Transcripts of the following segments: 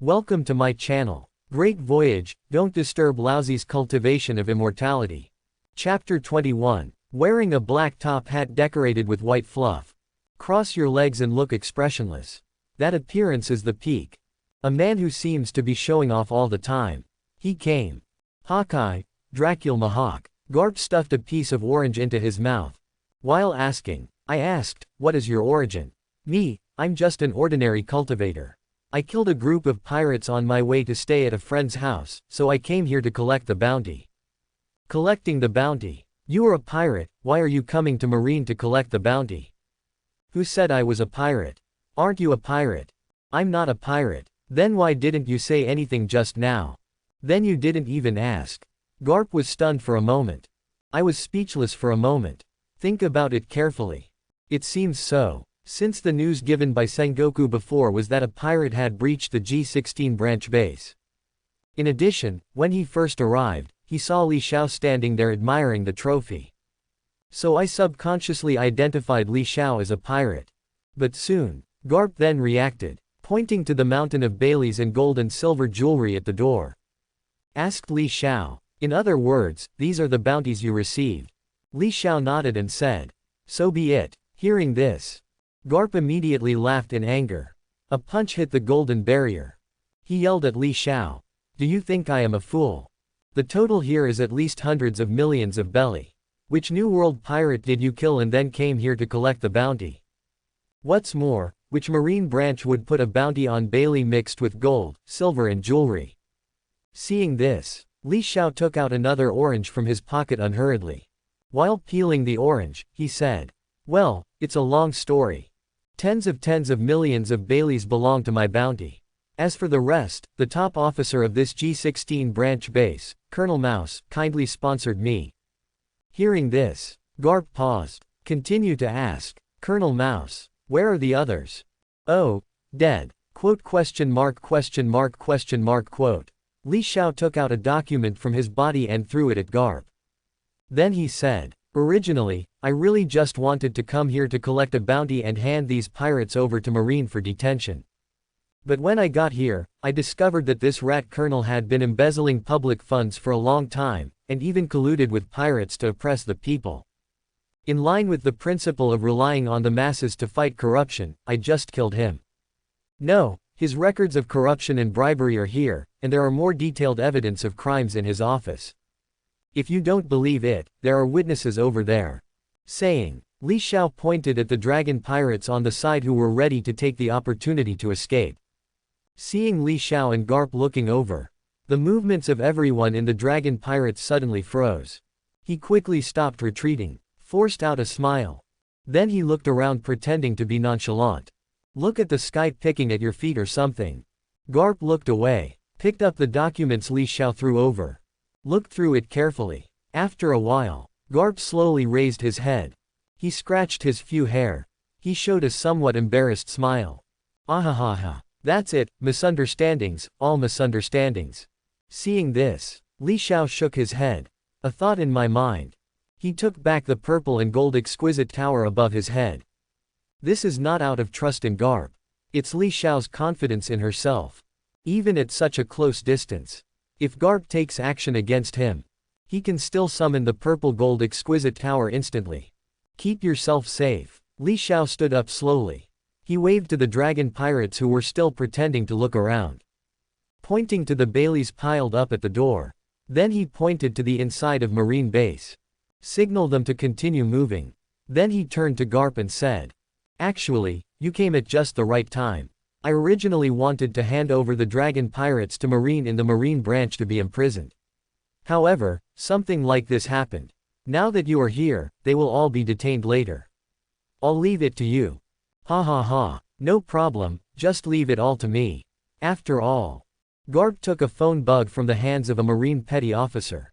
Welcome to my channel. Great Voyage, Don't Disturb Laozi's Cultivation of Immortality. Chapter 21. Wearing a black top hat decorated with white fluff. Cross your legs and look expressionless. That appearance is the peak. A man who seems to be showing off all the time. He came. Hawkeye, Dracul Mahawk. Garp stuffed a piece of orange into his mouth. While asking, I asked, what is your origin? Me, I'm just an ordinary cultivator. I killed a group of pirates on my way to stay at a friend's house, so I came here to collect the bounty. Collecting the bounty. You are a pirate, why are you coming to Marine to collect the bounty? Who said I was a pirate? Aren't you a pirate? I'm not a pirate. Then why didn't you say anything just now? Then you didn't even ask. Garp was stunned for a moment. I was speechless for a moment. Think about it carefully. It seems so. Since the news given by Sengoku before was that a pirate had breached the G16 branch base. In addition, when he first arrived, he saw Li Xiao standing there admiring the trophy. So I subconsciously identified Li Xiao as a pirate. But soon, Garp then reacted, pointing to the mountain of Baileys and gold and silver jewelry at the door. Asked Li Xiao, in other words, these are the bounties you received. Li Xiao nodded and said, so be it. Hearing this, Garp immediately laughed in anger. A punch hit the golden barrier. He yelled at Li Xiao. Do you think I am a fool? The total here is at least hundreds of millions of belly. Which New World pirate did you kill and then came here to collect the bounty? What's more, which marine branch would put a bounty on Bailey mixed with gold, silver and jewelry? Seeing this, Li Xiao took out another orange from his pocket unhurriedly. While peeling the orange, he said, well, it's a long story. Tens of millions of Baileys belong to my bounty. As for the rest, the top officer of this G16 branch base, Colonel Mouse, kindly sponsored me. Hearing this, Garp paused. Continue to ask, Colonel Mouse, where are the others? Oh, dead. Quote question mark. Li Xiao took out a document from his body and threw it at Garp. Then he said, originally, I really just wanted to come here to collect a bounty and hand these pirates over to Marine for detention. But when I got here, I discovered that this rat colonel had been embezzling public funds for a long time, and even colluded with pirates to oppress the people. In line with the principle of relying on the masses to fight corruption, I just killed him. No, his records of corruption and bribery are here, and there are more detailed evidence of crimes in his office. If you don't believe it, there are witnesses over there. Saying, Li Xiao pointed at the dragon pirates on the side who were ready to take the opportunity to escape. Seeing Li Xiao and Garp looking over, the movements of everyone in the dragon pirates suddenly froze. He quickly stopped retreating, forced out a smile. Then he looked around pretending to be nonchalant. Look at the sky picking at your feet or something. Garp looked away, picked up the documents Li Xiao threw over. Looked through it carefully. After a while, Garp slowly raised his head. He scratched his few hair. He showed a somewhat embarrassed smile. Ahahaha. That's it, misunderstandings, all misunderstandings. Seeing this, Li Xiao shook his head. A thought in my mind. He took back the purple and gold exquisite tower above his head. This is not out of trust in Garp. It's Li Xiao's confidence in herself. Even at such a close distance. If Garp takes action against him, he can still summon the purple gold exquisite tower instantly. Keep yourself safe. Li Xiao stood up slowly. He waved to the dragon pirates who were still pretending to look around. Pointing to the Baileys piled up at the door. Then he pointed to the inside of Marine base. Signaled them to continue moving. Then he turned to Garp and said, actually, you came at just the right time. I originally wanted to hand over the dragon pirates to Marine in the Marine branch to be imprisoned. However, something like this happened. Now that you are here, they will all be detained later. I'll leave it to you. Ha ha ha, no problem, just leave it all to me. After all. Garp took a phone bug from the hands of a Marine petty officer.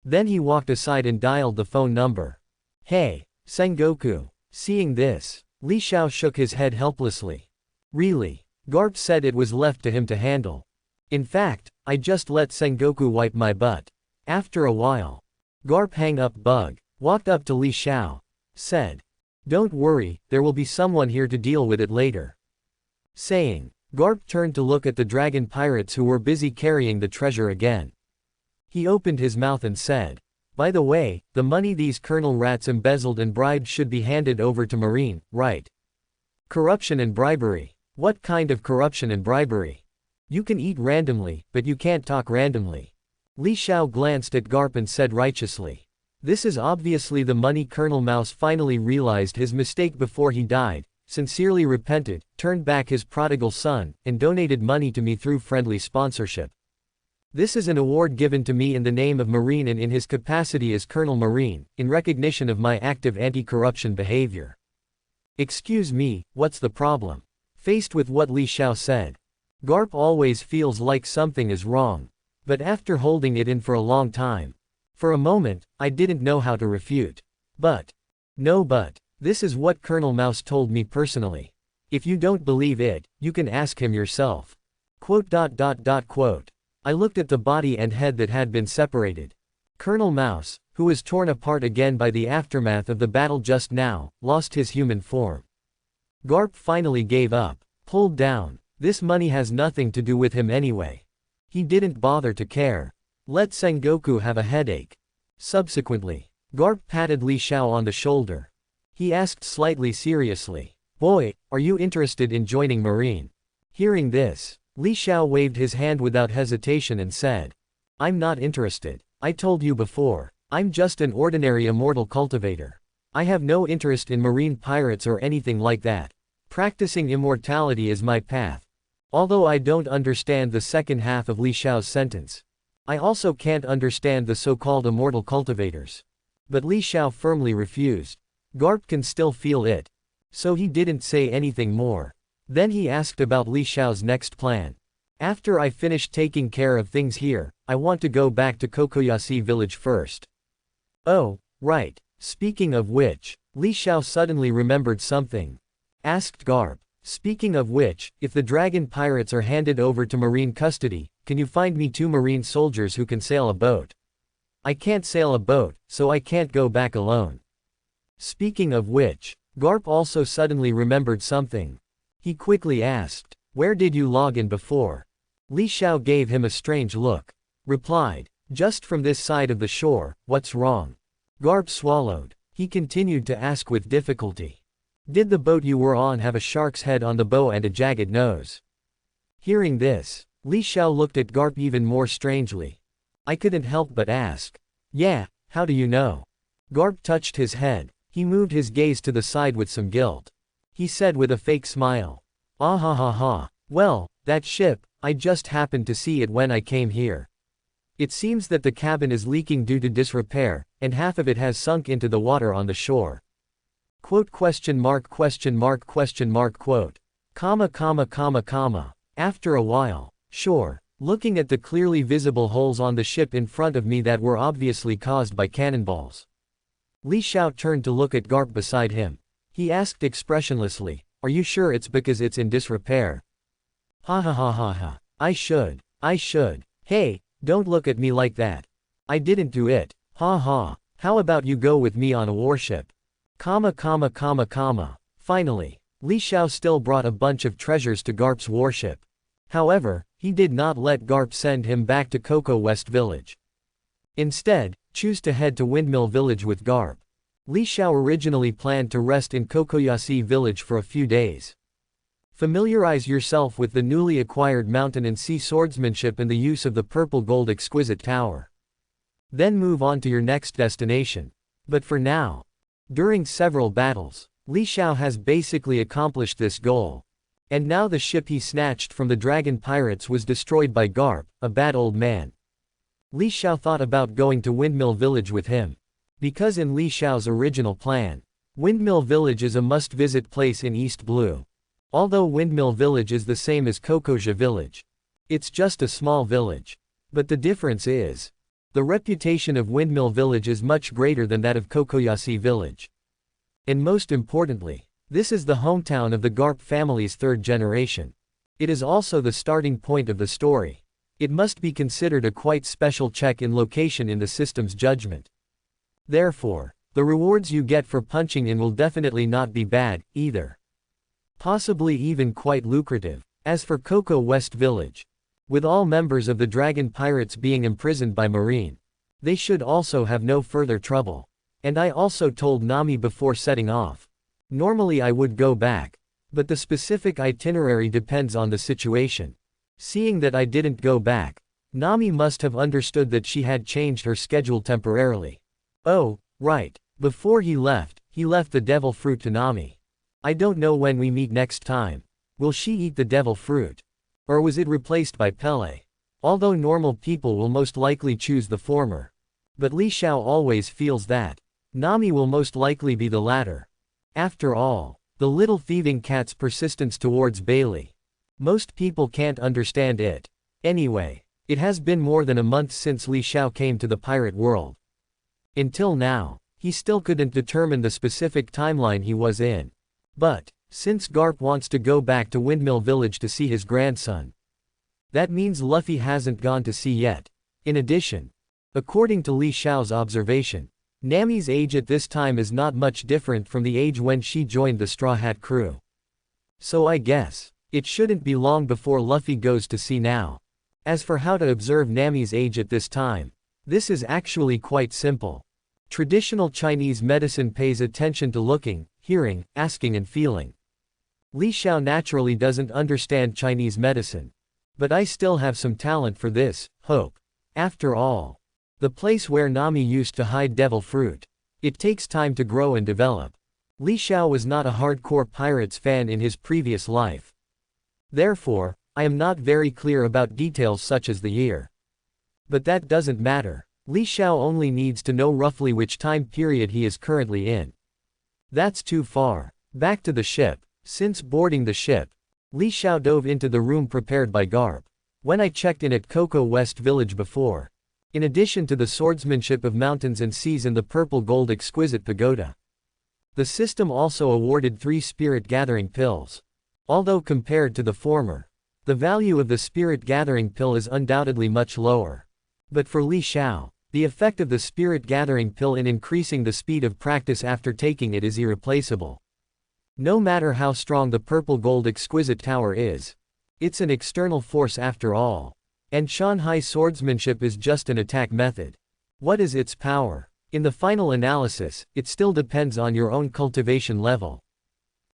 Then he walked aside and dialed the phone number. Hey, Sengoku. Seeing this, Li Xiao shook his head helplessly. Really? Garp said it was left to him to handle. In fact, I just let Sengoku wipe my butt. After a while, Garp hung up bug, walked up to Li Xiao, said, don't worry, there will be someone here to deal with it later. Saying, Garp turned to look at the dragon pirates who were busy carrying the treasure again. He opened his mouth and said, "By the way, the money these colonel rats embezzled and bribed should be handed over to Marine, right? Corruption and bribery. What kind of corruption and bribery? You can eat randomly, but you can't talk randomly." Li Xiao glanced at Garp and said righteously, "This is obviously the money." Colonel Mouse finally realized his mistake before he died, sincerely repented, turned back his prodigal son, and donated money to me through friendly sponsorship. This is an award given to me in the name of Marine and in his capacity as Colonel Marine, in recognition of my active anti-corruption behavior. Excuse me, what's the problem? Faced with what Li Xiao said, Garp always feels like something is wrong. But after holding it in for a long time, for a moment, I didn't know how to refute. But this is what Colonel Mouse told me personally. If you don't believe it, you can ask him yourself. Quote. I looked at the body and head that had been separated. Colonel Mouse, who was torn apart again by the aftermath of the battle just now, lost his human form. Garp finally gave up. Pulled down. This money has nothing to do with him anyway. He didn't bother to care. Let Sengoku have a headache. Subsequently, Garp patted Li Xiao on the shoulder. He asked slightly seriously, "Boy, are you interested in joining Marine?" Hearing this, Li Xiao waved his hand without hesitation and said, "I'm not interested. I told you before, I'm just an ordinary immortal cultivator. I have no interest in marine pirates or anything like that. Practicing immortality is my path." Although I don't understand the second half of Li Xiao's sentence, I also can't understand the so-called immortal cultivators. But Li Xiao firmly refused. Garp can still feel it. So he didn't say anything more. Then he asked about Li Xiao's next plan. "After I finish taking care of things here, I want to go back to Kokoyashi village first." "Oh, right. Speaking of which," Li Xiao suddenly remembered something. Asked Garp, "Speaking of which, if the dragon pirates are handed over to Marine custody, can you find me 2 Marine soldiers who can sail a boat? I can't sail a boat, so I can't go back alone." Speaking of which, Garp also suddenly remembered something. He quickly asked, "Where did you log in before?" Li Xiao gave him a strange look. Replied, "Just from this side of the shore, what's wrong?" Garp swallowed. He continued to ask with difficulty, "Did the boat you were on have a shark's head on the bow and a jagged nose?" Hearing this, Li Xiao looked at Garp even more strangely. "I couldn't help but ask." "Yeah, how do you know?" Garp touched his head. He moved his gaze to the side with some guilt. He said with a fake smile, "Ah ha ha ha. Well, that ship, I just happened to see it when I came here. It seems that the cabin is leaking due to disrepair, and half of it has sunk into the water on the shore." Quote. After a while, sure, looking at the clearly visible holes on the ship in front of me that were obviously caused by cannonballs. Li Xiao turned to look at Garp beside him. He asked expressionlessly, "Are you sure it's because it's in disrepair?" "Ha ha ha ha ha. I should. Hey, don't look at me like that. I didn't do it. Ha ha. How about you go with me on a warship?" Finally, Li Xiao still brought a bunch of treasures to Garp's warship. However, he did not let Garp send him back to Coco West Village. Instead, choose to head to Windmill Village with Garp. Li Xiao originally planned to rest in Kokoyashi village for a few days. Familiarize yourself with the newly acquired mountain and sea swordsmanship and the use of the purple gold exquisite tower. Then move on to your next destination. But for now, during several battles, Li Xiao has basically accomplished this goal. And now the ship he snatched from the dragon pirates was destroyed by Garp, a bad old man. Li Xiao thought about going to Windmill Village with him. Because in Li Xiao's original plan, Windmill Village is a must-visit place in East Blue. Although Windmill Village is the same as Kokoja Village. It's just a small village. But the difference is, the reputation of Windmill Village is much greater than that of Kokoyashi Village. And most importantly, this is the hometown of the Garp family's 3rd generation. It is also the starting point of the story. It must be considered a quite special check in location in the system's judgment. Therefore, the rewards you get for punching in will definitely not be bad, either. Possibly even quite lucrative. As for Cocoa West Village, with all members of the Dragon Pirates being imprisoned by Marine, they should also have no further trouble. And I also told Nami before setting off. Normally I would go back, but the specific itinerary depends on the situation. Seeing that I didn't go back, Nami must have understood that she had changed her schedule temporarily. Oh, right, before he left the devil fruit to Nami. I don't know when we meet next time. Will she eat the devil fruit? Or was it replaced by Pele? Although normal people will most likely choose the former. But Li Xiao always feels that Nami will most likely be the latter. After all, the little thieving cat's persistence towards Bailey. Most people can't understand it. Anyway, it has been more than a month since Li Xiao came to the pirate world. Until now, he still couldn't determine the specific timeline he was in. But, since Garp wants to go back to Windmill Village to see his grandson, that means Luffy hasn't gone to sea yet. In addition, according to Li Xiao's observation, Nami's age at this time is not much different from the age when she joined the Straw Hat crew. So I guess it shouldn't be long before Luffy goes to sea now. As for how to observe Nami's age at this time, this is actually quite simple. Traditional Chinese medicine pays attention to looking, hearing, asking and feeling. Li Xiao naturally doesn't understand Chinese medicine. But I still have some talent for this, hope. After all, the place where Nami used to hide devil fruit, it takes time to grow and develop. Li Xiao was not a hardcore Pirates fan in his previous life. Therefore, I am not very clear about details such as the year. But that doesn't matter. Li Xiao only needs to know roughly which time period he is currently in. That's too far. Back to the ship. Since boarding the ship, Li Xiao dove into the room prepared by Garp. When I checked in at Cocoa West Village before, in addition to the swordsmanship of mountains and seas and the purple gold exquisite pagoda, the system also awarded 3 spirit gathering pills. Although compared to the former, the value of the spirit gathering pill is undoubtedly much lower. But for Li Xiao, the effect of the spirit gathering pill in increasing the speed of practice after taking it is irreplaceable. No matter how strong the purple gold exquisite tower is, it's an external force after all. And Shanghai swordsmanship is just an attack method. What is its power? In the final analysis, it still depends on your own cultivation level.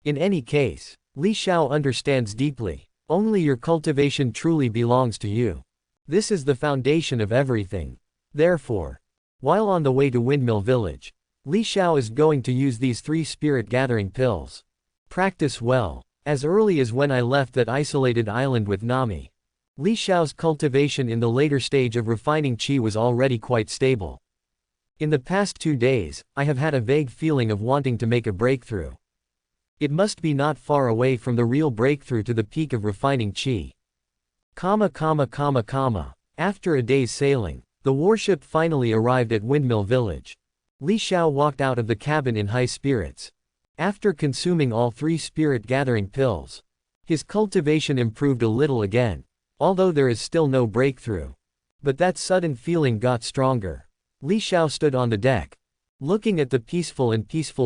In any case, Li Xiao understands deeply. Only your cultivation truly belongs to you. This is the foundation of everything. Therefore, while on the way to Windmill Village, Li Xiao is going to use these 3 spirit gathering pills. Practice well. As early as when I left that isolated island with Nami, Li Xiao's cultivation in the later stage of refining qi was already quite stable. In the past 2 days, I have had a vague feeling of wanting to make a breakthrough. It must be not far away from the real breakthrough to the peak of refining qi. After a day's sailing, the warship finally arrived at Windmill Village. Li Xiao walked out of the cabin in high spirits. After consuming all 3 spirit gathering pills, his cultivation improved a little again, although there is still no breakthrough. But that sudden feeling got stronger. Li Xiao stood on the deck, looking at the peaceful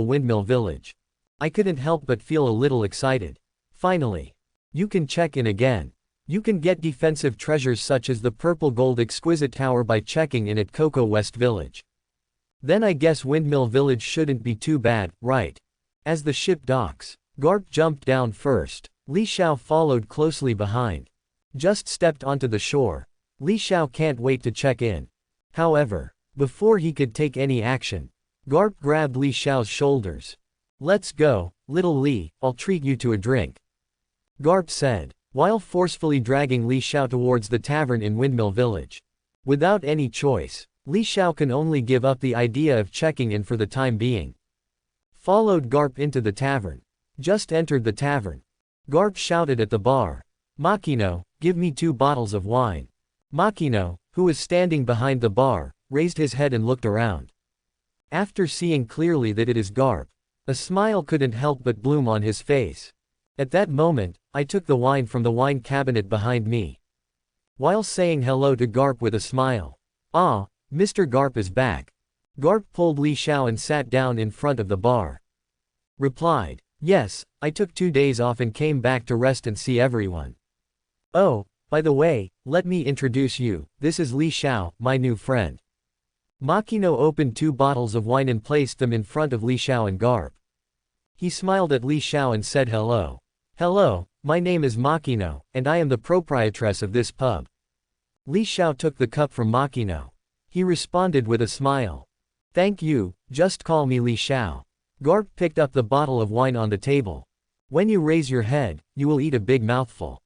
Windmill Village. I couldn't help but feel a little excited. Finally, you can check in again. You can get defensive treasures such as the purple gold exquisite tower by checking in at Cocoa West Village. Then I guess Windmill Village shouldn't be too bad, right? As the ship docks, Garp jumped down first. Li Xiao followed closely behind. Just stepped onto the shore. Li Xiao can't wait to check in. However, before he could take any action, Garp grabbed Li Xiao's shoulders. "Let's go, little Li, I'll treat you to a drink," Garp said, while forcefully dragging Li Xiao towards the tavern in Windmill Village. Without any choice, Li Xiao can only give up the idea of checking in for the time being. Followed Garp into the tavern. Just entered the tavern. Garp shouted at the bar, "Makino, give me 2 bottles of wine." Makino, who was standing behind the bar, raised his head and looked around. After seeing clearly that it is Garp, a smile couldn't help but bloom on his face. At that moment, I took the wine from the wine cabinet behind me. While saying hello to Garp with a smile. "Ah, Mr. Garp is back." Garp pulled Li Xiao and sat down in front of the bar. Replied, "Yes, I took 2 days off and came back to rest and see everyone." Oh, by the way, let me introduce you, this is Li Xiao, my new friend. Makino opened 2 bottles of wine and placed them in front of Li Xiao and Garp. He smiled at Li Xiao and said hello. Hello, my name is Makino, and I am the proprietress of this pub. Li Xiao took the cup from Makino. He responded with a smile. Thank you, just call me Li Xiao. Garp picked up the bottle of wine on the table. When you raise your head, you will eat a big mouthful.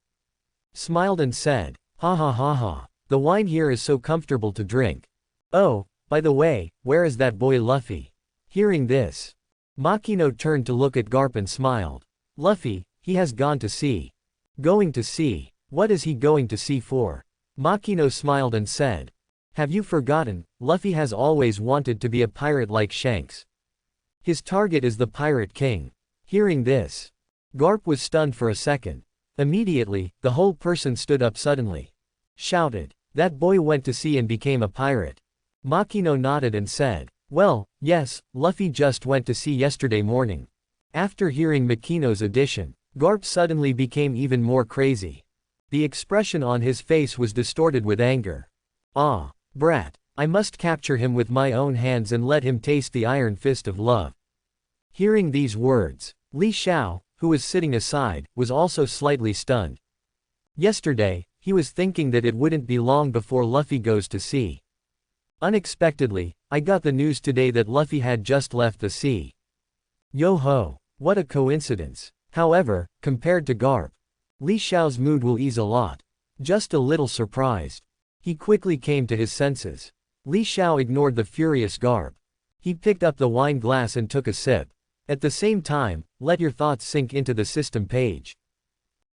Smiled and said, ha ha ha ha, the wine here is so comfortable to drink. Oh, by the way, where is that boy Luffy? Hearing this, Makino turned to look at Garp and smiled. Luffy, he has gone to sea. Going to sea? What is he going to sea for? Makino smiled and said. Have you forgotten, Luffy has always wanted to be a pirate like Shanks. His target is the Pirate King. Hearing this, Garp was stunned for a second. Immediately, the whole person stood up suddenly. Shouted. That boy went to sea and became a pirate. Makino nodded and said, well, yes, Luffy just went to sea yesterday morning. After hearing Makino's addition, Garp suddenly became even more crazy. The expression on his face was distorted with anger. Ah, brat, I must capture him with my own hands and let him taste the iron fist of love. Hearing these words, Li Xiao, who was sitting aside, was also slightly stunned. Yesterday, he was thinking that it wouldn't be long before Luffy goes to sea. Unexpectedly, I got the news today that Luffy had just left the sea. Yo ho, what a coincidence. However, compared to Garp, Li Xiao's mood will ease a lot. Just a little surprised. He quickly came to his senses. Li Xiao ignored the furious Garp. He picked up the wine glass and took a sip. At the same time, let your thoughts sink into the system page.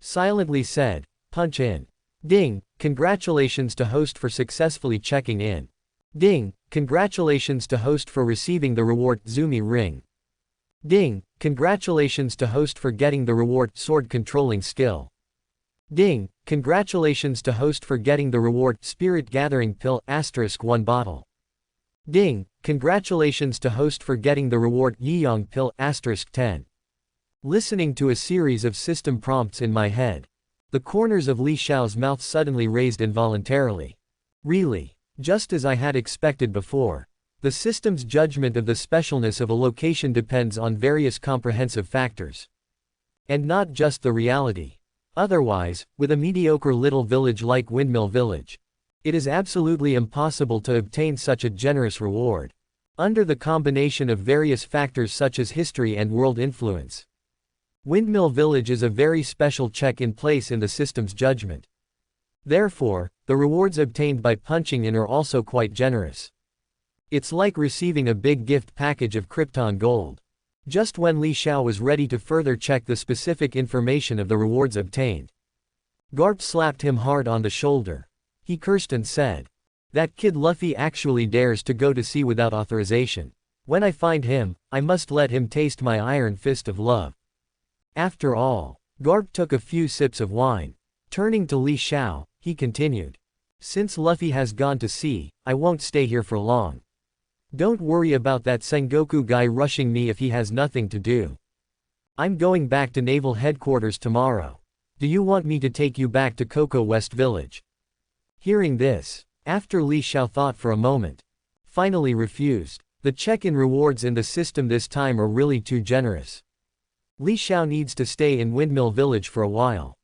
Silently said, punch in. Ding, congratulations to host for successfully checking in. Ding, congratulations to host for receiving the reward Zumi ring. Ding, congratulations to host for getting the reward sword controlling skill. Ding, congratulations to host for getting the reward spirit gathering pill *1 bottle. Ding, congratulations to host for getting the reward Yiyang pill *10. Listening to a series of system prompts in my head, the corners of Li Xiao's mouth suddenly raised involuntarily. Really? Just as I had expected before. The system's judgment of the specialness of a location depends on various comprehensive factors. And not just the reality. Otherwise, with a mediocre little village like Windmill Village, it is absolutely impossible to obtain such a generous reward. Under the combination of various factors such as history and world influence, Windmill Village is a very special check in place in the system's judgment. Therefore, the rewards obtained by punching in are also quite generous. It's like receiving a big gift package of Krypton gold. Just when Li Xiao was ready to further check the specific information of the rewards obtained, Garp slapped him hard on the shoulder. He cursed and said, that kid Luffy actually dares to go to sea without authorization. When I find him, I must let him taste my iron fist of love. After all, Garp took a few sips of wine. Turning to Li Xiao, he continued. Since Luffy has gone to sea, I won't stay here for long. Don't worry about that Sengoku guy rushing me if he has nothing to do. I'm going back to Naval Headquarters tomorrow. Do you want me to take you back to Cocoa West Village? Hearing this, after Li Xiao thought for a moment, finally refused. The check-in rewards in the system this time are really too generous. Li Xiao needs to stay in Windmill Village for a while.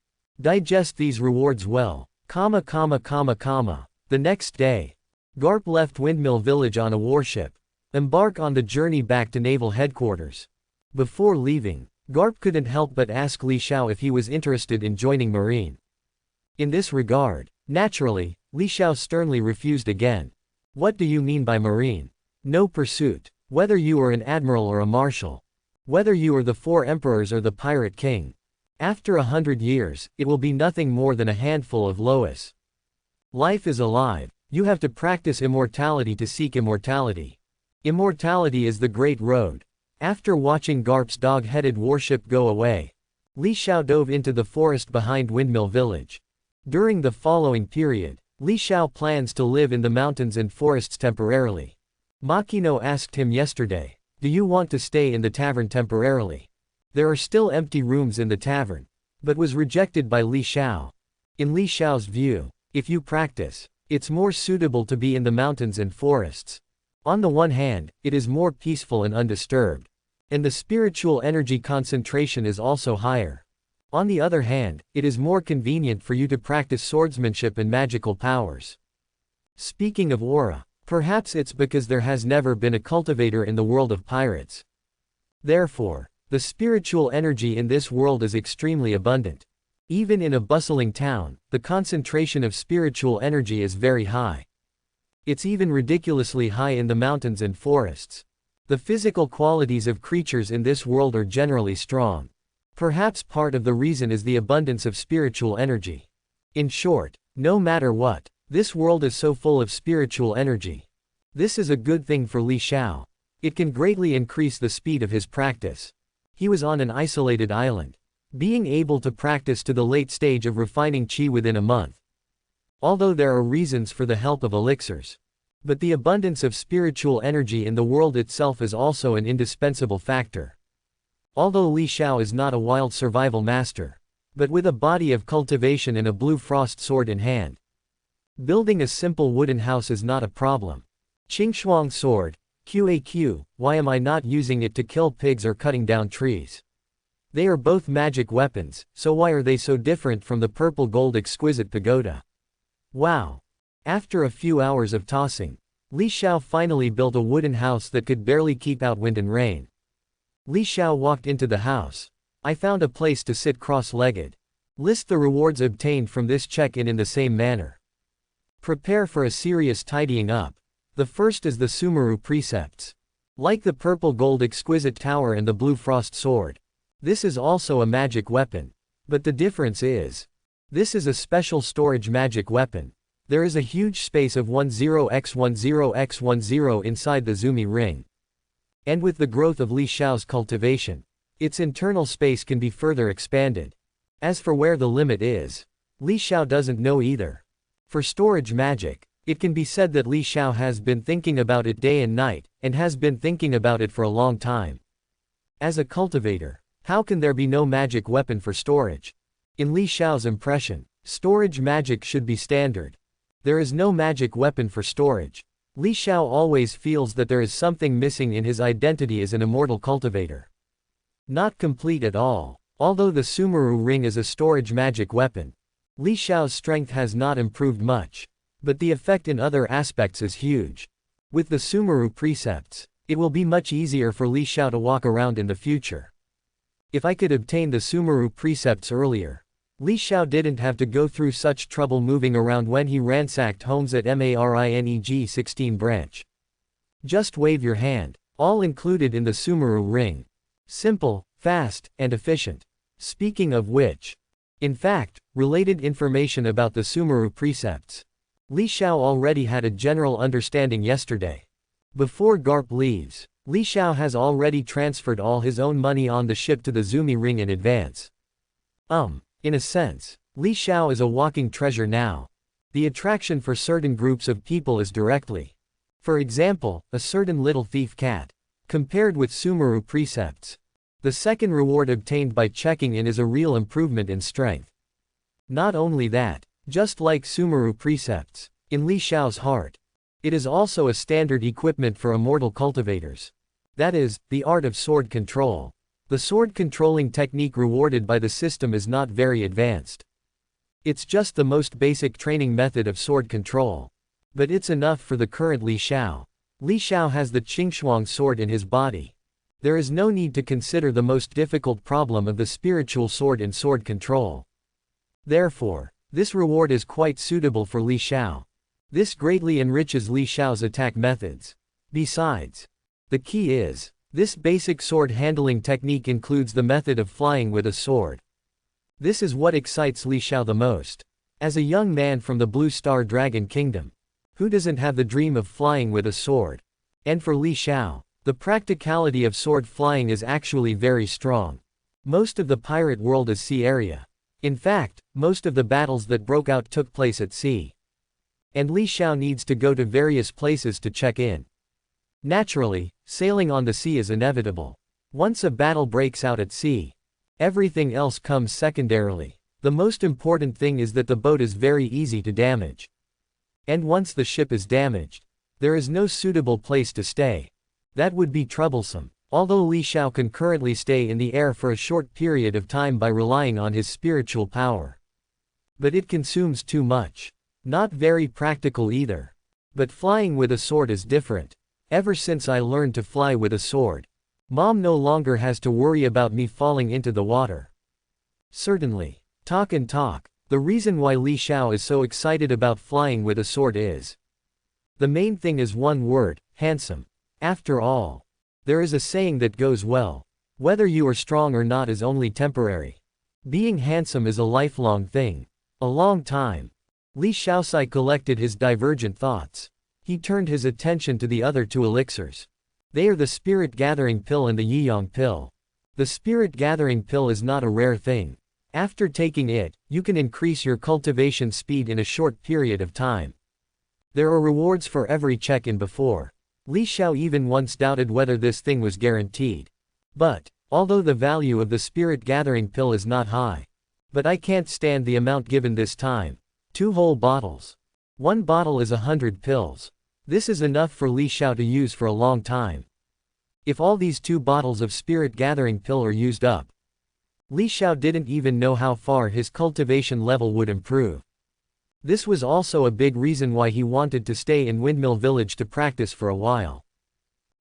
Digest these rewards well. The next day, Garp left Windmill Village on a warship. Embark on the journey back to Naval Headquarters. Before leaving, Garp couldn't help but ask Li Xiao if he was interested in joining Marine. In this regard, naturally, Li Xiao sternly refused again. What do you mean by Marine? No pursuit. Whether you are an admiral or a marshal. Whether you are the 4 emperors or the Pirate King. After 100 years, it will be nothing more than a handful of lois. Life is alive. You have to practice immortality to seek immortality. Immortality is the great road. After watching Garp's dog-headed warship go away, Li Xiao dove into the forest behind Windmill Village. During the following period, Li Xiao plans to live in the mountains and forests temporarily. Makino asked him yesterday, do you want to stay in the tavern temporarily? There are still empty rooms in the tavern, but was rejected by Li Xiao. In Li Xiao's view, if you practice, it's more suitable to be in the mountains and forests. On the one hand, it is more peaceful and undisturbed. And the spiritual energy concentration is also higher. On the other hand, it is more convenient for you to practice swordsmanship and magical powers. Speaking of aura, perhaps it's because there has never been a cultivator in the world of pirates. Therefore, the spiritual energy in this world is extremely abundant. Even in a bustling town, the concentration of spiritual energy is very high. It's even ridiculously high in the mountains and forests. The physical qualities of creatures in this world are generally strong. Perhaps part of the reason is the abundance of spiritual energy. In short, no matter what, this world is so full of spiritual energy. This is a good thing for Li Xiao. It can greatly increase the speed of his practice. He was on an isolated island, being able to practice to the late stage of refining qi within a month. Although there are reasons for the help of elixirs. But the abundance of spiritual energy in the world itself is also an indispensable factor. Although Li Xiao is not a wild survival master, but with a body of cultivation and a blue frost sword in hand, building a simple wooden house is not a problem. Qingshuang sword, QAQ, why am I not using it to kill pigs or cutting down trees? They are both magic weapons, so why are they so different from the purple gold exquisite pagoda? Wow! After a few hours of tossing, Li Xiao finally built a wooden house that could barely keep out wind and rain. Li Xiao walked into the house. I found a place to sit cross-legged. List the rewards obtained from this check-in the same manner. Prepare for a serious tidying up. The first is the Sumeru precepts. Like the purple gold exquisite tower and the blue frost sword, this is also a magic weapon. But the difference is, this is a special storage magic weapon. There is a huge space of 10x10x10 inside the Zumi ring. And with the growth of Li Xiao's cultivation, its internal space can be further expanded. As for where the limit is, Li Xiao doesn't know either. For storage magic, it can be said that Li Xiao has been thinking about it day and night, and has been thinking about it for a long time. As a cultivator, how can there be no magic weapon for storage? In Li Xiao's impression, storage magic should be standard. There is no magic weapon for storage. Li Xiao always feels that there is something missing in his identity as an immortal cultivator. Not complete at all. Although the Sumeru ring is a storage magic weapon, Li Xiao's strength has not improved much. But the effect in other aspects is huge. With the Sumeru precepts, it will be much easier for Li Xiao to walk around in the future. If I could obtain the Sumeru precepts earlier, Li Xiao didn't have to go through such trouble moving around when he ransacked homes at Marineg 16 branch. Just wave your hand, all included in the Sumeru ring. Simple, fast, and efficient. Speaking of which, in fact, related information about the Sumeru precepts, Li Xiao already had a general understanding yesterday. Before Garp leaves, Li Xiao has already transferred all his own money on the ship to the Zumi ring in advance. In a sense, Li Xiao is a walking treasure now. The attraction for certain groups of people is directly. For example, a certain little thief cat. Compared with Sumeru precepts, the second reward obtained by checking in is a real improvement in strength. Not only that, just like Sumeru precepts, in Li Xiao's heart, it is also a standard equipment for immortal cultivators. That is, the art of sword control. The sword controlling technique rewarded by the system is not very advanced. It's just the most basic training method of sword control. But it's enough for the current Li Xiao. Li Xiao has the Qingshuang sword in his body. There is no need to consider the most difficult problem of the spiritual sword in sword control. Therefore, this reward is quite suitable for Li Xiao. This greatly enriches Li Xiao's attack methods. Besides, the key is, this basic sword handling technique includes the method of flying with a sword. This is what excites Li Xiao the most. As a young man from the Blue Star Dragon Kingdom, who doesn't have the dream of flying with a sword? And for Li Xiao, the practicality of sword flying is actually very strong. Most of the pirate world is sea area. In fact, most of the battles that broke out took place at sea. And Li Xiao needs to go to various places to check in. Naturally, sailing on the sea is inevitable. Once a battle breaks out at sea, everything else comes secondarily. The most important thing is that the boat is very easy to damage. And once the ship is damaged, there is no suitable place to stay. That would be troublesome. Although Li Xiao can currently stay in the air for a short period of time by relying on his spiritual power. But it consumes too much. Not very practical either. But flying with a sword is different. Ever since I learned to fly with a sword, Mom no longer has to worry about me falling into the water. Certainly. Talk and talk. The reason why Li Xiao is so excited about flying with a sword is. The main thing is one word, handsome. After all, there is a saying that goes well. Whether you are strong or not is only temporary. Being handsome is a lifelong thing. A long time. Li Xiaosai collected his divergent thoughts. He turned his attention to the other two elixirs. They are the Spirit Gathering Pill and the Yiyang Pill. The Spirit Gathering Pill is not a rare thing. After taking it, you can increase your cultivation speed in a short period of time. There are rewards for every check-in before. Li Xiao even once doubted whether this thing was guaranteed. But, although the value of the Spirit Gathering Pill is not high. But I can't stand the amount given this time. 2 whole bottles. 1 bottle is 100 pills. This is enough for Li Xiao to use for a long time. If all these 2 bottles of Spirit Gathering Pill are used up, Li Xiao didn't even know how far his cultivation level would improve. This was also a big reason why he wanted to stay in Windmill Village to practice for a while.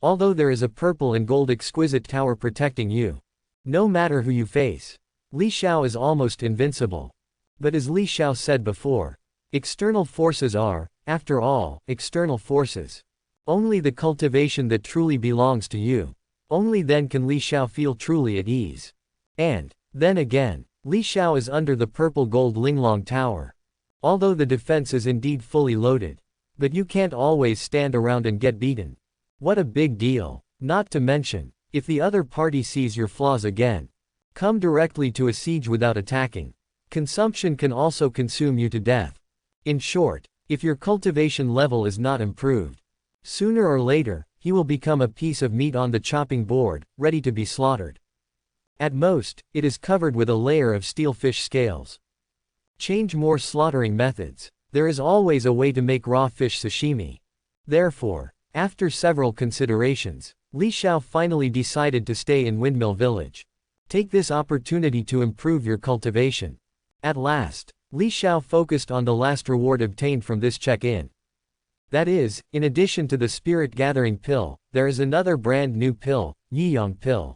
Although there is a purple and gold exquisite tower protecting you, no matter who you face, Li Xiao is almost invincible. But as Li Xiao said before, external forces are, after all, external forces. Only the cultivation that truly belongs to you. Only then can Li Xiao feel truly at ease. And, then again, Li Xiao is under the purple gold Linglong Tower. Although the defense is indeed fully loaded. But you can't always stand around and get beaten. What a big deal. Not to mention, if the other party sees your flaws again, come directly to a siege without attacking. Consumption can also consume you to death. In short, if your cultivation level is not improved, sooner or later, he will become a piece of meat on the chopping board, ready to be slaughtered. At most, it is covered with a layer of steel fish scales. Change more slaughtering methods. There is always a way to make raw fish sashimi. Therefore, after several considerations, Li Xiao finally decided to stay in Windmill Village. Take this opportunity to improve your cultivation. At last, Li Xiao focused on the last reward obtained from this check-in. That is, in addition to the Spirit Gathering Pill, there is another brand new pill, Yiyang Pill.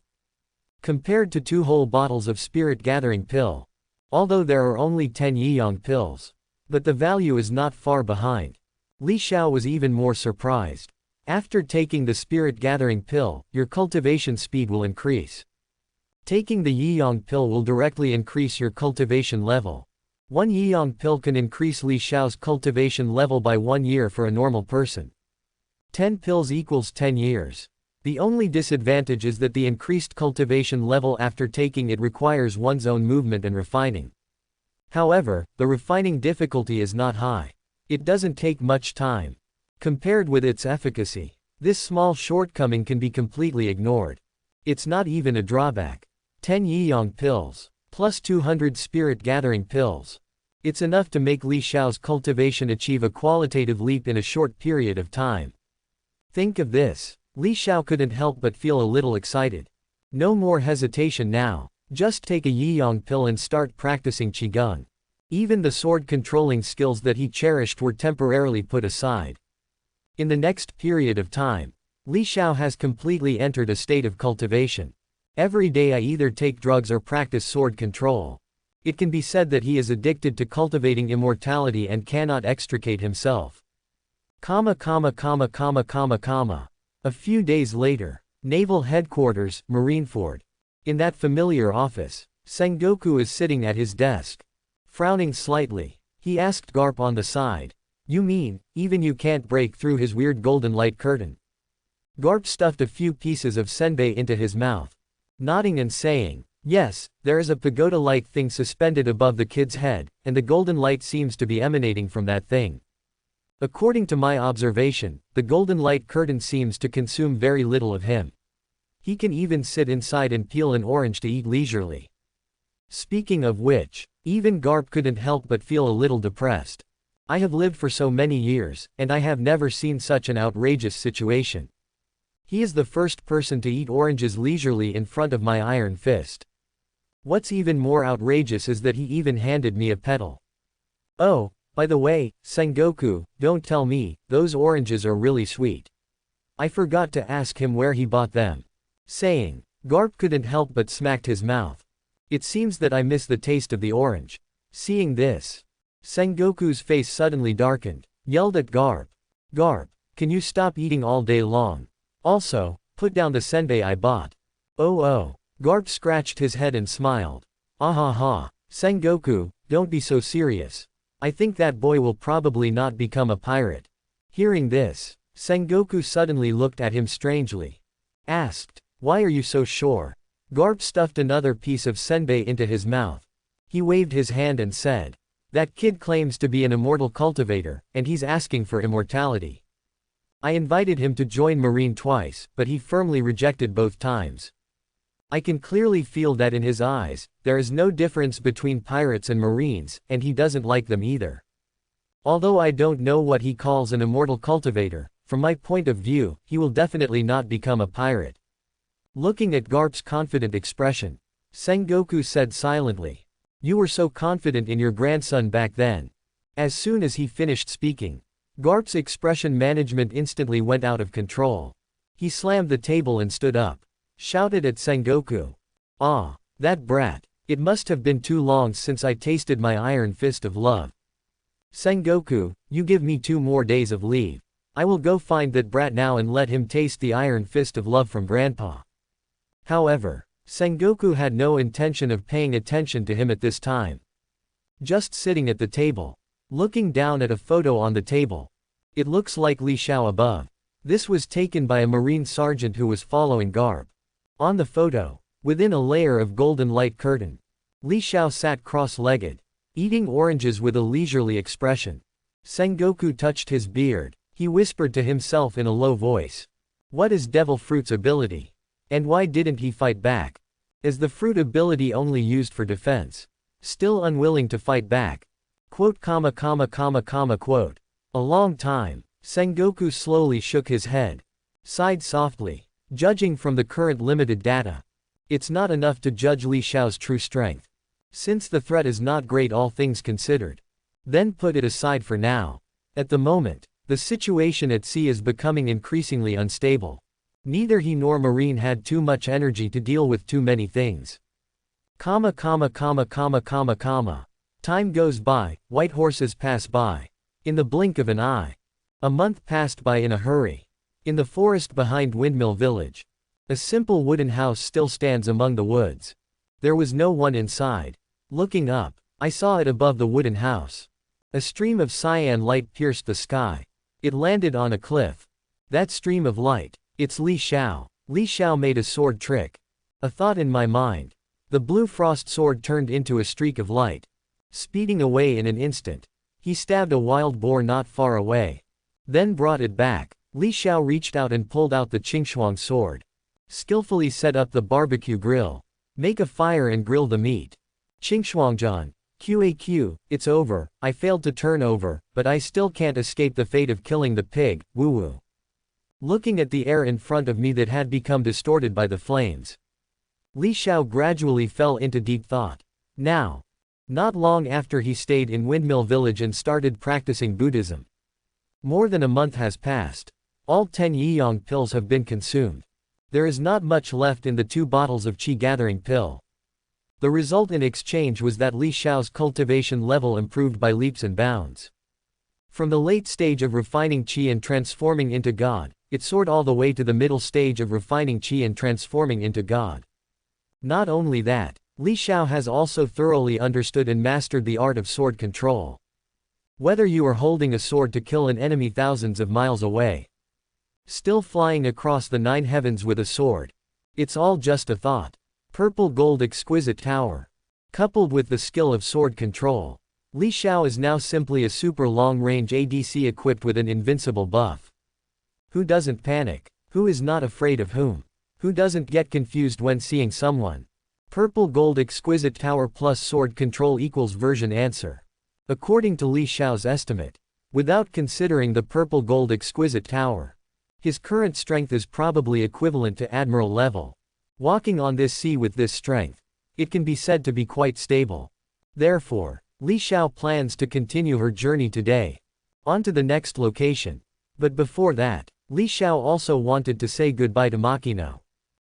Compared to 2 whole bottles of Spirit Gathering Pill, although there are only 10 Yiyang pills, but the value is not far behind. Li Xiao was even more surprised. After taking the Spirit Gathering Pill, your cultivation speed will increase. Taking the Yiyang Pill will directly increase your cultivation level. 1 Yiyang Pill can increase Li Xiao's cultivation level by 1 year for a normal person. 10 pills equals 10 years. The only disadvantage is that the increased cultivation level after taking it requires one's own movement and refining. However, the refining difficulty is not high. It doesn't take much time. Compared with its efficacy, this small shortcoming can be completely ignored. It's not even a drawback. 10 Yiyang pills, plus 200 Spirit Gathering pills. It's enough to make Li Xiao's cultivation achieve a qualitative leap in a short period of time. Think of this. Li Xiao couldn't help but feel a little excited. No more hesitation now. Just take a Yiyang Pill and start practicing Qigong. Even the sword controlling skills that he cherished were temporarily put aside. In the next period of time, Li Xiao has completely entered a state of cultivation. Every day I either take drugs or practice sword control. It can be said that he is addicted to cultivating immortality and cannot extricate himself. A few days later, Naval Headquarters, Marineford. In that familiar office, Sengoku is sitting at his desk. Frowning slightly, he asked Garp on the side, "You mean, even you can't break through his weird golden light curtain?" Garp stuffed a few pieces of senbei into his mouth, nodding and saying, "Yes, there is a pagoda-like thing suspended above the kid's head, and the golden light seems to be emanating from that thing. According to my observation, the golden light curtain seems to consume very little of him. He can even sit inside and peel an orange to eat leisurely. Speaking of which, Even Garp couldn't help but feel a little depressed. I have lived for so many years, and I have never seen such an outrageous situation. He is the first person to eat oranges leisurely in front of my iron fist. What's even more outrageous is that he even handed me a petal. Oh, by the way, Sengoku, don't tell me, those oranges are really sweet. I forgot to ask him where he bought them. Saying, Garp couldn't help but smacked his mouth. It seems that I miss the taste of the orange. Seeing this, Sengoku's face suddenly darkened, yelled at Garp. Garp, can you stop eating all day long? Also, put down the senbei I bought. Oh. Garp scratched his head and smiled. Ah ha ha. Sengoku, don't be so serious. I think that boy will probably not become a pirate. Hearing this, Sengoku suddenly looked at him strangely. Asked, why are you so sure? Garp stuffed another piece of senbei into his mouth. He waved his hand and said, that kid claims to be an immortal cultivator, and he's asking for immortality. I invited him to join Marine twice, but he firmly rejected both times. I can clearly feel that in his eyes, there is no difference between pirates and Marines, and he doesn't like them either. Although I don't know what he calls an immortal cultivator, from my point of view, he will definitely not become a pirate. Looking at Garp's confident expression, Sengoku said silently, you were so confident in your grandson back then. As soon as he finished speaking, Garp's expression management instantly went out of control. He slammed the table and stood up. Shouted at Sengoku. Ah, that brat. It must have been too long since I tasted my iron fist of love. Sengoku, you give me 2 more days of leave. I will go find that brat now and let him taste the iron fist of love from Grandpa. However, Sengoku had no intention of paying attention to him at this time. Just sitting at the table, looking down at a photo on the table. It looks like Li Xiao above. This was taken by a Marine sergeant who was following Garp. On the photo, within a layer of golden light curtain, Li Xiao sat cross-legged, eating oranges with a leisurely expression. Sengoku touched his beard. He whispered to himself in a low voice. What is Devil Fruit's ability? And why didn't he fight back? Is the fruit ability only used for defense? Still unwilling to fight back. Quote. A long time, Sengoku slowly shook his head. Sighed softly. Judging from the current limited data, it's not enough to judge Li Xiao's true strength. Since the threat is not great all things considered, then put it aside for now. At the moment, the situation at sea is becoming increasingly unstable. Neither he nor Marine had too much energy to deal with too many things. Time goes by, white horses pass by. In the blink of an eye. A month passed by in a hurry. In the forest behind Windmill Village, a simple wooden house still stands among the woods. There was no one inside. Looking up, I saw it above the wooden house. A stream of cyan light pierced the sky. It landed on a cliff. That stream of light, it's Li Xiao. Li Xiao made a sword trick. A thought in my mind. The blue frost sword turned into a streak of light. Speeding away in an instant, he stabbed a wild boar not far away. Then brought it back. Li Xiao reached out and pulled out the Qingshuang sword. Skillfully set up the barbecue grill. Make a fire and grill the meat. Qingshuangjian. QAQ, it's over, I failed to turn over, but I still can't escape the fate of killing the pig, woo-woo. Looking at the air in front of me that had become distorted by the flames, Li Xiao gradually fell into deep thought. Now, not long after he stayed in Windmill Village and started practicing Buddhism. More than a month has passed. All 10 Yiyang pills have been consumed. There is not much left in the 2 bottles of Qi gathering pill. The result in exchange was that Li Xiao's cultivation level improved by leaps and bounds. From the late stage of refining Qi and transforming into God, it soared all the way to the middle stage of refining Qi and transforming into God. Not only that, Li Xiao has also thoroughly understood and mastered the art of sword control. Whether you are holding a sword to kill an enemy thousands of miles away, still flying across the 9 heavens with a sword, it's all just a thought. Purple gold exquisite tower. Coupled with the skill of sword control, Li Xiao is now simply a super long-range ADC equipped with an invincible buff. Who doesn't panic? Who is not afraid of whom? Who doesn't get confused when seeing someone Purple gold exquisite tower plus sword control equals version answer. According to Li Xiao's estimate, without considering the purple gold exquisite tower, his current strength is probably equivalent to admiral level. Walking on this sea with this strength, it can be said to be quite stable. Therefore, Li Xiao plans to continue her journey today. On to the next location. But before that, Li Xiao also wanted to say goodbye to Makino.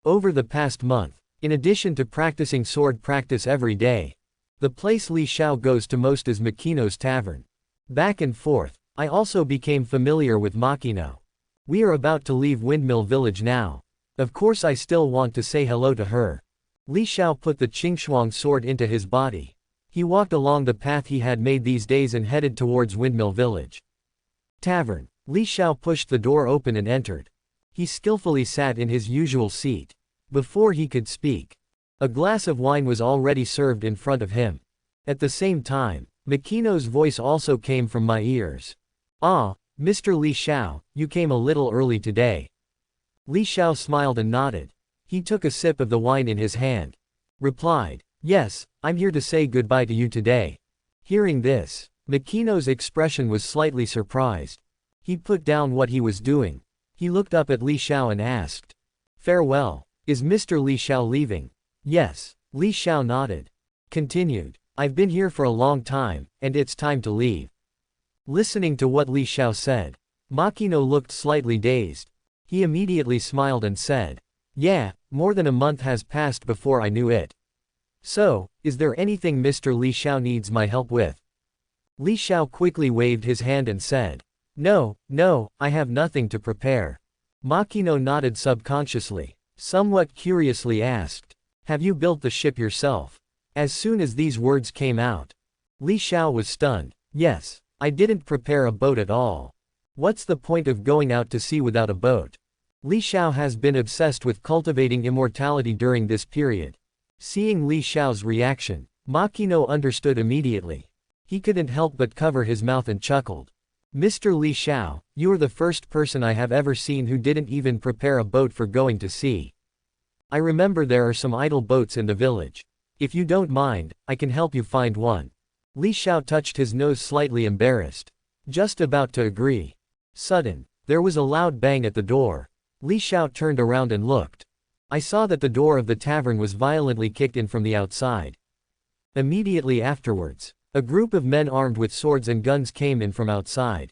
Over the past month, in addition to practicing sword practice every day, the place Li Xiao goes to most is Makino's tavern. Back and forth, I also became familiar with Makino. We are about to leave Windmill Village now. Of course I still want to say hello to her. Li Xiao put the Qingxuang sword into his body. He walked along the path he had made these days and headed towards Windmill Village. Tavern. Li Xiao pushed the door open and entered. He skillfully sat in his usual seat. Before he could speak, a glass of wine was already served in front of him. At the same time, Makino's voice also came from my ears. "Ah, Mr. Li Xiao, you came a little early today." Li Xiao smiled and nodded. He took a sip of the wine in his hand. Replied, "Yes, I'm here to say goodbye to you today." Hearing this, Makino's expression was slightly surprised. He put down what he was doing. He looked up at Li Xiao and asked, "Farewell. Is Mr. Li Xiao leaving?" "Yes." Li Xiao nodded. Continued, "I've been here for a long time, and it's time to leave." Listening to what Li Xiao said, Makino looked slightly dazed. He immediately smiled and said, "Yeah, more than a month has passed before I knew it. So, is there anything Mr. Li Xiao needs my help with?" Li Xiao quickly waved his hand and said, No, I have nothing to prepare." Makino nodded subconsciously. Somewhat curiously asked, "Have you built the ship yourself?" As soon as these words came out, Li Xiao was stunned. "Yes, I didn't prepare a boat at all. What's the point of going out to sea without a boat?" Li Xiao has been obsessed with cultivating immortality during this period. Seeing Li Xiao's reaction, Makino understood immediately. He couldn't help but cover his mouth and chuckled. "Mr. Li Xiao, you are the first person I have ever seen who didn't even prepare a boat for going to sea. I remember there are some idle boats in the village. If you don't mind, I can help you find one." Li Xiao touched his nose slightly embarrassed. Just about to agree. There was a loud bang at the door. Li Xiao turned around and looked. I saw that the door of the tavern was violently kicked in from the outside. Immediately afterwards, a group of men armed with swords and guns came in from outside.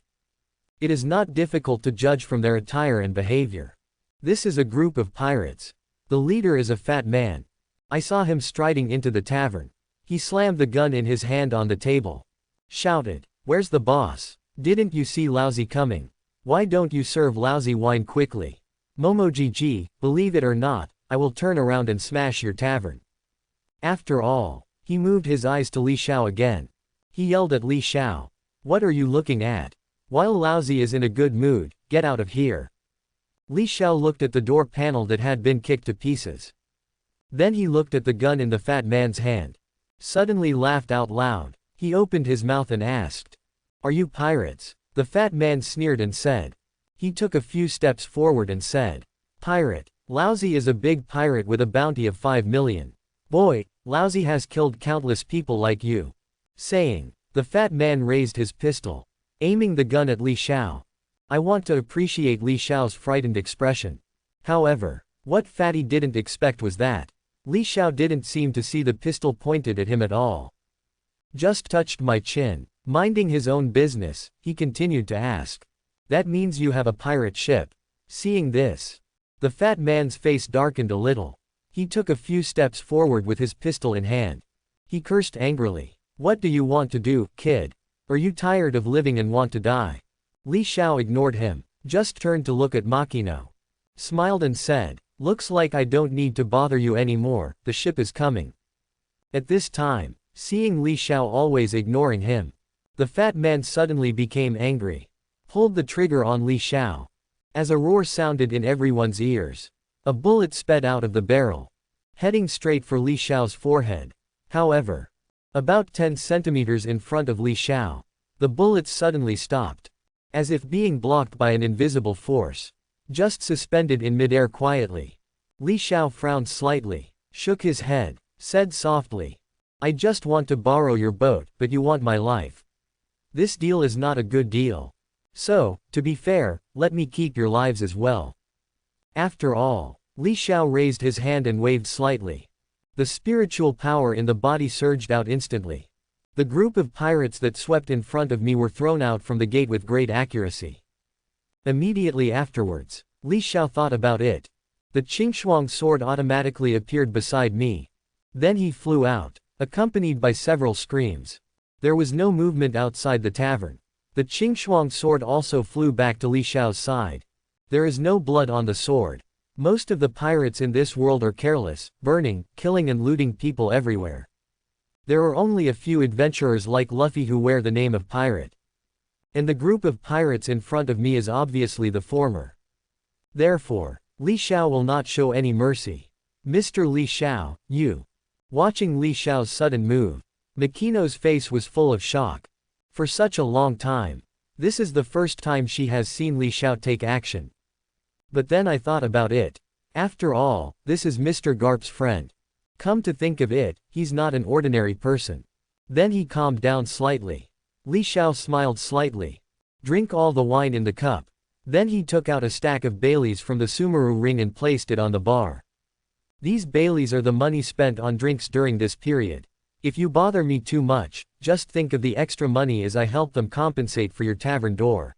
It is not difficult to judge from their attire and behavior. This is a group of pirates. The leader is a fat man. I saw him striding into the tavern. He slammed the gun in his hand on the table. Shouted, "Where's the boss? Didn't you see Laozi coming? Why don't you serve Laozi wine quickly? Momojiji, believe it or not, I will turn around and smash your tavern." After all, he moved his eyes to Li Xiao again. He yelled at Li Xiao, "What are you looking at? While Laozi is in a good mood, get out of here." Li Xiao looked at the door panel that had been kicked to pieces. Then he looked at the gun in the fat man's hand. Suddenly laughed out loud. He opened his mouth and asked, "Are you pirates?" The fat man sneered and said. He took a few steps forward and said, "Pirate, Laozi is a big pirate with a bounty of 5 million. Boy, Laozi has killed countless people like you." Saying, the fat man raised his pistol, aiming the gun at Li Xiao. I want to appreciate Li Xiao's frightened expression. However, what Fatty didn't expect was that Li Xiao didn't seem to see the pistol pointed at him at all. "Just touched my chin." Minding his own business, he continued to ask, "That means you have a pirate ship?" Seeing this, the fat man's face darkened a little. He took a few steps forward with his pistol in hand. He cursed angrily. "What do you want to do, kid? Are you tired of living and want to die?" Li Xiao ignored him, just turned to look at Makino. Smiled and said, "Looks like I don't need to bother you anymore, the ship is coming." At this time, seeing Li Xiao always ignoring him, the fat man suddenly became angry. Pulled the trigger on Li Xiao. As a roar sounded in everyone's ears, a bullet sped out of the barrel, heading straight for Li Xiao's forehead. However, about 10 centimeters in front of Li Xiao, the bullets suddenly stopped, as if being blocked by an invisible force, just suspended in midair quietly. Li Xiao frowned slightly, shook his head, said softly. I just want to borrow your boat, but you want my life. This deal is not a good deal. So, to be fair, let me keep your lives as well. After all, Li Xiao raised his hand and waved slightly. The spiritual power in the body surged out instantly. The group of pirates that swept in front of me were thrown out from the gate with great accuracy. Immediately afterwards, Li Xiao thought about it. The Qingxuang sword automatically appeared beside me. Then he flew out, accompanied by several screams. There was no movement outside the tavern. The Qingxuang sword also flew back to Li Xiao's side. There is no blood on the sword. Most of the pirates in this world are careless, burning, killing and looting people everywhere. There are only a few adventurers like Luffy who wear the name of pirate. And the group of pirates in front of me is obviously the former. Therefore, Li Xiao will not show any mercy. Mr. Li Xiao, you. Watching Li Xiao's sudden move, Makino's face was full of shock. For such a long time, this is the first time she has seen Li Xiao take action. But then I thought about it. After all, this is Mr. Garp's friend. Come to think of it, he's not an ordinary person. Then he calmed down slightly. Li Xiao smiled slightly. Drink all the wine in the cup. Then he took out a stack of Baileys from the Sumeru ring and placed it on the bar. These Baileys are the money spent on drinks during this period. If you bother me too much, just think of the extra money as I help them compensate for your tavern door.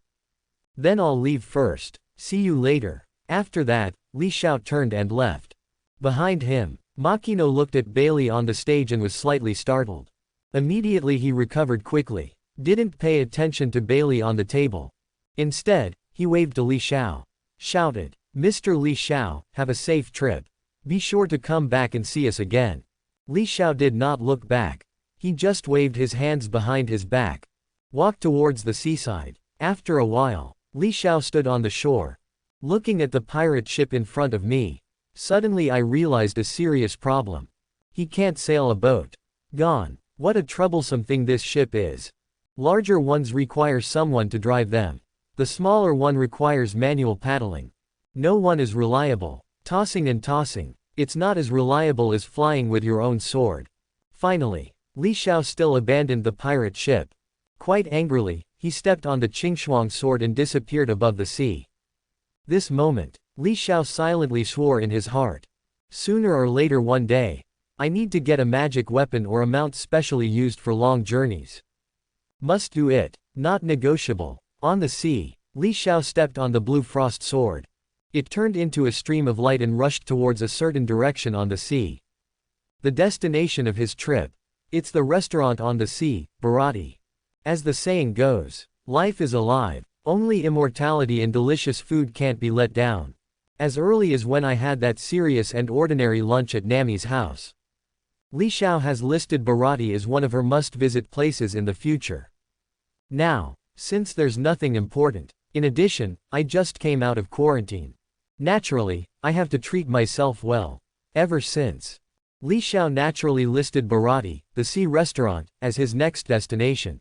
Then I'll leave first. See you later. After that, Li Xiao turned and left. Behind him, Makino looked at Bailey on the stage and was slightly startled. Immediately he recovered quickly. Didn't pay attention to Bailey on the table. Instead, he waved to Li Xiao. Shouted, Mr. Li Xiao, have a safe trip. Be sure to come back and see us again. Li Xiao did not look back. He just waved his hands behind his back. Walked towards the seaside. After a while, Li Xiao stood on the shore. Looking at the pirate ship in front of me. Suddenly I realized a serious problem. He can't sail a boat. Gone. What a troublesome thing this ship is. Larger ones require someone to drive them. The smaller one requires manual paddling. No one is reliable. Tossing and tossing. It's not as reliable as flying with your own sword. Finally, Li Xiao still abandoned the pirate ship. Quite angrily, he stepped on the Qingxuang sword and disappeared above the sea. This moment, Li Xiao silently swore in his heart. Sooner or later one day, I need to get a magic weapon or a mount specially used for long journeys. Must do it. Not negotiable. On the sea, Li Xiao stepped on the blue frost sword. It turned into a stream of light and rushed towards a certain direction on the sea. The destination of his trip. It's the restaurant on the sea, Bharati. As the saying goes, life is alive, only immortality and delicious food can't be let down. As early as when I had that serious and ordinary lunch at Nami's house. Li Xiao has listed Bharati as one of her must-visit places in the future. Now, since there's nothing important, in addition, I just came out of quarantine. Naturally, I have to treat myself well. Ever since. Li Xiao naturally listed Bharati, the sea restaurant, as his next destination.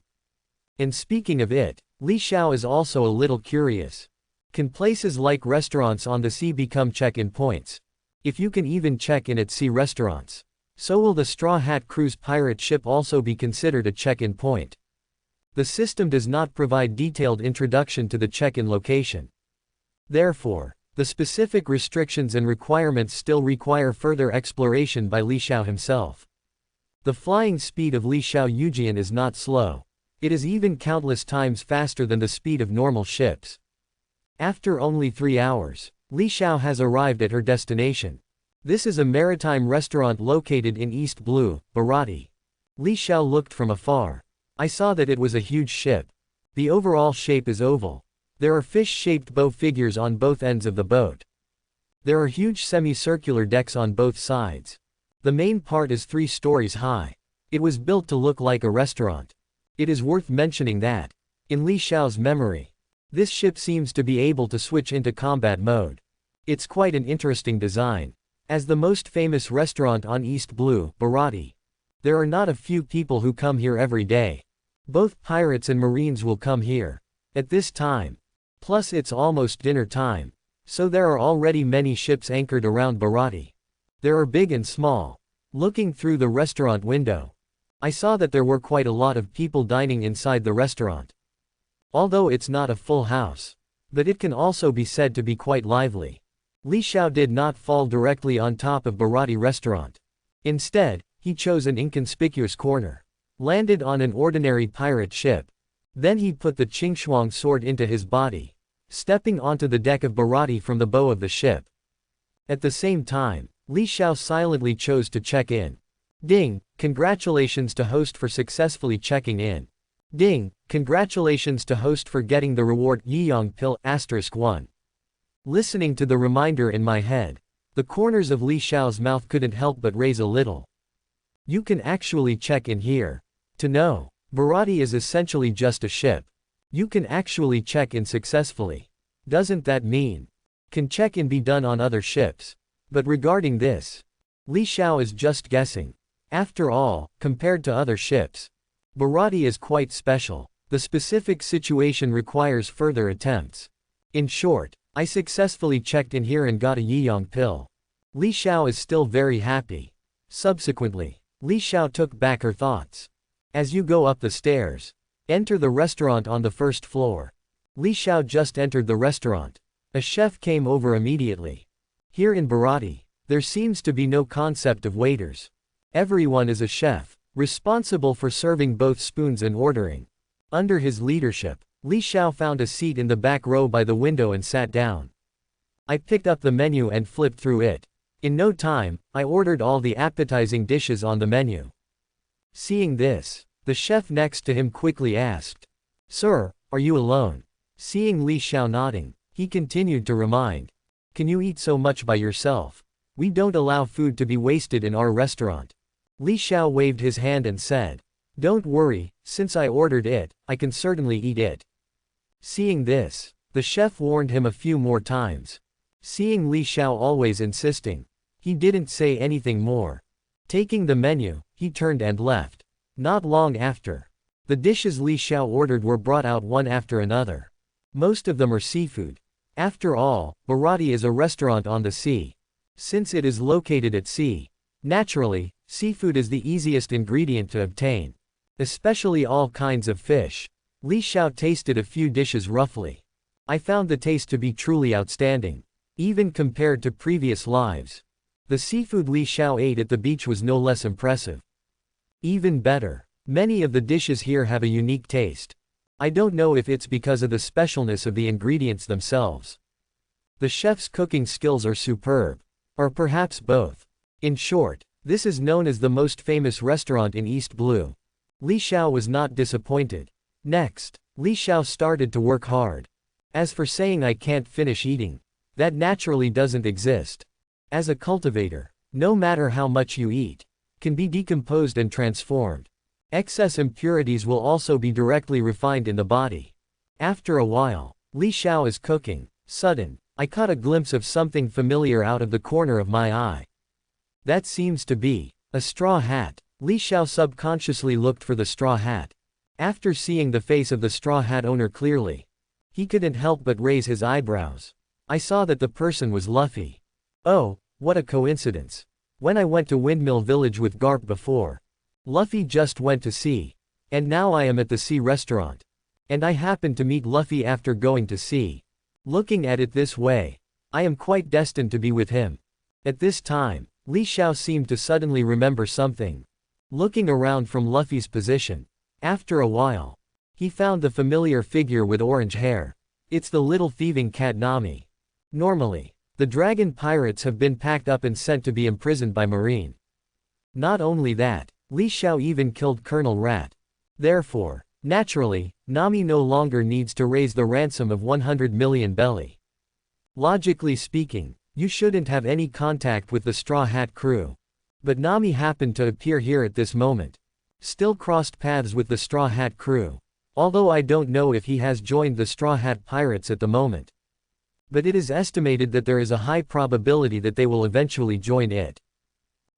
And speaking of it, Li Xiao is also a little curious. Can places like restaurants on the sea become check-in points? If you can even check in at sea restaurants, so will the Straw Hat Cruise pirate ship also be considered a check-in point? The system does not provide detailed introduction to the check-in location. Therefore, the specific restrictions and requirements still require further exploration by Li Xiao himself. The flying speed of Li Xiao Yujian is not slow. It is even countless times faster than the speed of normal ships. After only 3 hours, Li Xiao has arrived at her destination. This is a maritime restaurant located in East Blue, Bharati. Li Xiao looked from afar. I saw that it was a huge ship. The overall shape is oval. There are fish-shaped bow figures on both ends of the boat. There are huge semicircular decks on both sides. The main part is 3 stories high. It was built to look like a restaurant. It is worth mentioning that, in Li Xiao's memory, this ship seems to be able to switch into combat mode. It's quite an interesting design. As the most famous restaurant on East Blue, Bharati, there are not a few people who come here every day. Both pirates and marines will come here at this time. Plus it's almost dinner time, so there are already many ships anchored around Bharati. There are big and small. Looking through the restaurant window, I saw that there were quite a lot of people dining inside the restaurant. Although it's not a full house, but it can also be said to be quite lively. Li Xiao did not fall directly on top of Bharati restaurant. Instead, he chose an inconspicuous corner, landed on an ordinary pirate ship. Then he put the Qingxuang sword into his body, stepping onto the deck of Bharati from the bow of the ship. At the same time, Li Xiao silently chose to check in. Ding, congratulations to host for successfully checking in. Ding, congratulations to host for getting the reward Yiyang Pill *1. Listening to the reminder in my head, the corners of Li Xiao's mouth couldn't help but raise a little. You can actually check in here. To know, Bharati is essentially just a ship. You can actually check in successfully. Doesn't that mean can check-in be done on other ships? But regarding this, Li Xiao is just guessing. After all, compared to other ships, Bharati is quite special. The specific situation requires further attempts. In short, I successfully checked in here and got a Yiyang pill. Li Xiao is still very happy. Subsequently, Li Xiao took back her thoughts. As you go up the stairs, enter the restaurant on the first floor. Li Xiao just entered the restaurant. A chef came over immediately. Here in Bharati, there seems to be no concept of waiters. Everyone is a chef, responsible for serving both spoons and ordering. Under his leadership, Li Xiao found a seat in the back row by the window and sat down. I picked up the menu and flipped through it. In no time, I ordered all the appetizing dishes on the menu. Seeing this, the chef next to him quickly asked, "Sir, are you alone?" Seeing Li Xiao nodding, he continued to remind, "Can you eat so much by yourself? We don't allow food to be wasted in our restaurant." Li Xiao waved his hand and said, "Don't worry, since I ordered it, I can certainly eat it." Seeing this, the chef warned him a few more times. Seeing Li Xiao always insisting, he didn't say anything more. Taking the menu, he turned and left. Not long after, the dishes Li Xiao ordered were brought out one after another. Most of them are seafood. After all, Bharati is a restaurant on the sea. Since it is located at sea, naturally, seafood is the easiest ingredient to obtain. Especially all kinds of fish. Li Xiao tasted a few dishes roughly. I found the taste to be truly outstanding. Even compared to previous lives, the seafood Li Xiao ate at the beach was no less impressive. Even better, many of the dishes here have a unique taste. I don't know if it's because of the specialness of the ingredients themselves. The chef's cooking skills are superb. Or perhaps both. In short, this is known as the most famous restaurant in East Blue. Li Xiao was not disappointed. Next, Li Xiao started to work hard. As for saying I can't finish eating, that naturally doesn't exist. As a cultivator, no matter how much you eat, can be decomposed and transformed. Excess impurities will also be directly refined in the body. After a while, Li Xiao is cooking. Sudden, I caught a glimpse of something familiar out of the corner of my eye. That seems to be a straw hat. Li Xiao subconsciously looked for the straw hat. After seeing the face of the straw hat owner clearly, he couldn't help but raise his eyebrows. I saw that the person was Luffy. Oh, what a coincidence. When I went to Windmill Village with Garp before, Luffy just went to sea. And now I am at the sea restaurant. And I happened to meet Luffy after going to sea. Looking at it this way, I am quite destined to be with him. At this time, Li Xiao seemed to suddenly remember something. Looking around from Luffy's position, after a while, he found the familiar figure with orange hair. It's the little thieving cat Nami. Normally, the dragon pirates have been packed up and sent to be imprisoned by Marine. Not only that, Li Xiao even killed Colonel Rat. Therefore, naturally, Nami no longer needs to raise the ransom of 100 million belly. Logically speaking, you shouldn't have any contact with the Straw Hat crew. But Nami happened to appear here at this moment. Still crossed paths with the Straw Hat crew. Although I don't know if he has joined the Straw Hat pirates at the moment. But it is estimated that there is a high probability that they will eventually join it.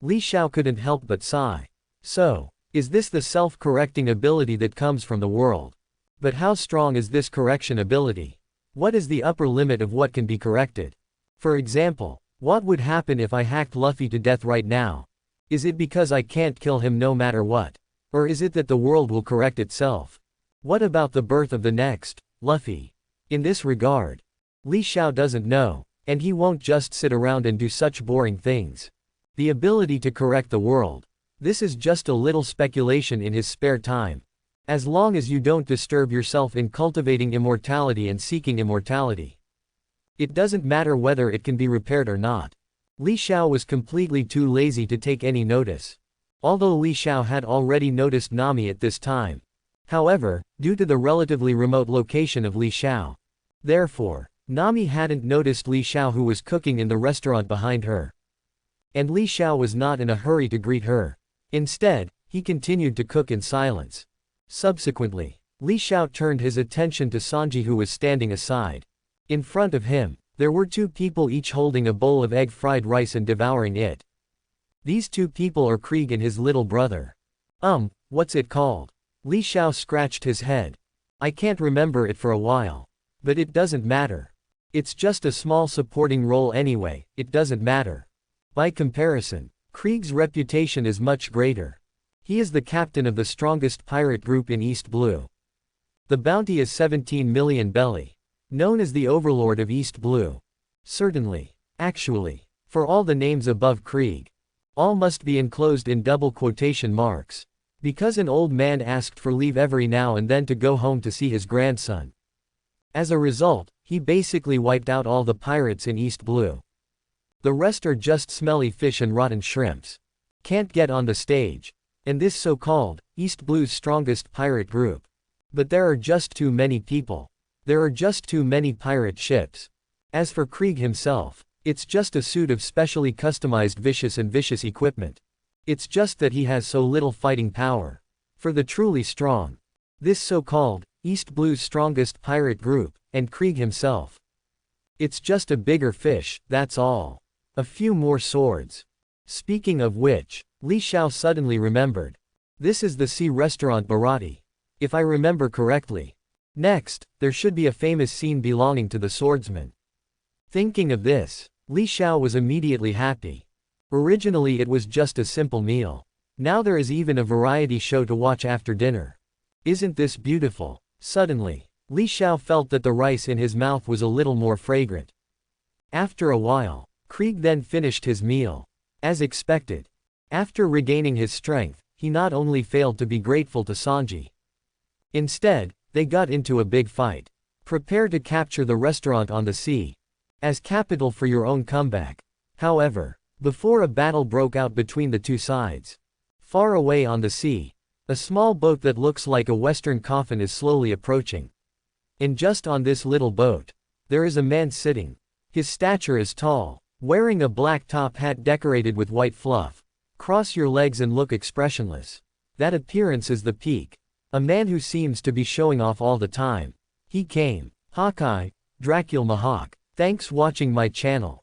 Li Xiao couldn't help but sigh. So, is this the self-correcting ability that comes from the world? But how strong is this correction ability? What is the upper limit of what can be corrected? For example, what would happen if I hacked Luffy to death right now? Is it because I can't kill him no matter what? Or is it that the world will correct itself? What about the birth of the next, Luffy? In this regard, Li Xiao doesn't know, and he won't just sit around and do such boring things. The ability to correct the world. This is just a little speculation in his spare time. As long as you don't disturb yourself in cultivating immortality and seeking immortality. It doesn't matter whether it can be repaired or not. Li Xiao was completely too lazy to take any notice. Although Li Xiao had already noticed Nami at this time. However, due to the relatively remote location of Li Xiao. Therefore, Nami hadn't noticed Li Xiao, who was cooking in the restaurant behind her. And Li Xiao was not in a hurry to greet her. Instead, he continued to cook in silence. Subsequently, Li Xiao turned his attention to Sanji, who was standing aside. In front of him, there were two people each holding a bowl of egg fried rice and devouring it. These two people are Krieg and his little brother. What's it called? Li Xiao scratched his head. I can't remember it for a while. But it doesn't matter. It's just a small supporting role anyway, it doesn't matter. By comparison, Krieg's reputation is much greater. He is the captain of the strongest pirate group in East Blue. The bounty is 17 million belly. Known as the Overlord of East Blue. Certainly. Actually. For all the names above Krieg. All must be enclosed in double quotation marks. Because an old man asked for leave every now and then to go home to see his grandson. As a result, he basically wiped out all the pirates in East Blue. The rest are just smelly fish and rotten shrimps. Can't get on the stage. And this so-called, East Blue's strongest pirate group. But there are just too many people. There are just too many pirate ships. As for Krieg himself, it's just a suit of specially customized vicious equipment. It's just that he has so little fighting power. For the truly strong. This so-called, East Blue's strongest pirate group, and Krieg himself. It's just a bigger fish, that's all. A few more swords. Speaking of which, Li Xiao suddenly remembered. This is the sea restaurant Bharati. If I remember correctly. Next, there should be a famous scene belonging to the swordsman. Thinking of this, Li Xiao was immediately happy. Originally it was just a simple meal. Now there is even a variety show to watch after dinner. Isn't this beautiful? Suddenly, Li Xiao felt that the rice in his mouth was a little more fragrant. After a while, Krieg then finished his meal. As expected. After regaining his strength, he not only failed to be grateful to Sanji. Instead, they got into a big fight. Prepare to capture the restaurant on the sea. As capital for your own comeback. However, before a battle broke out between the two sides. Far away on the sea, a small boat that looks like a western coffin is slowly approaching. And just on this little boat, there is a man sitting. His stature is tall. Wearing a black top hat decorated with white fluff. Cross your legs and look expressionless. That appearance is the peak. A man who seems to be showing off all the time. He came. Hawkeye, Dracula Mahawk. Thanks watching my channel.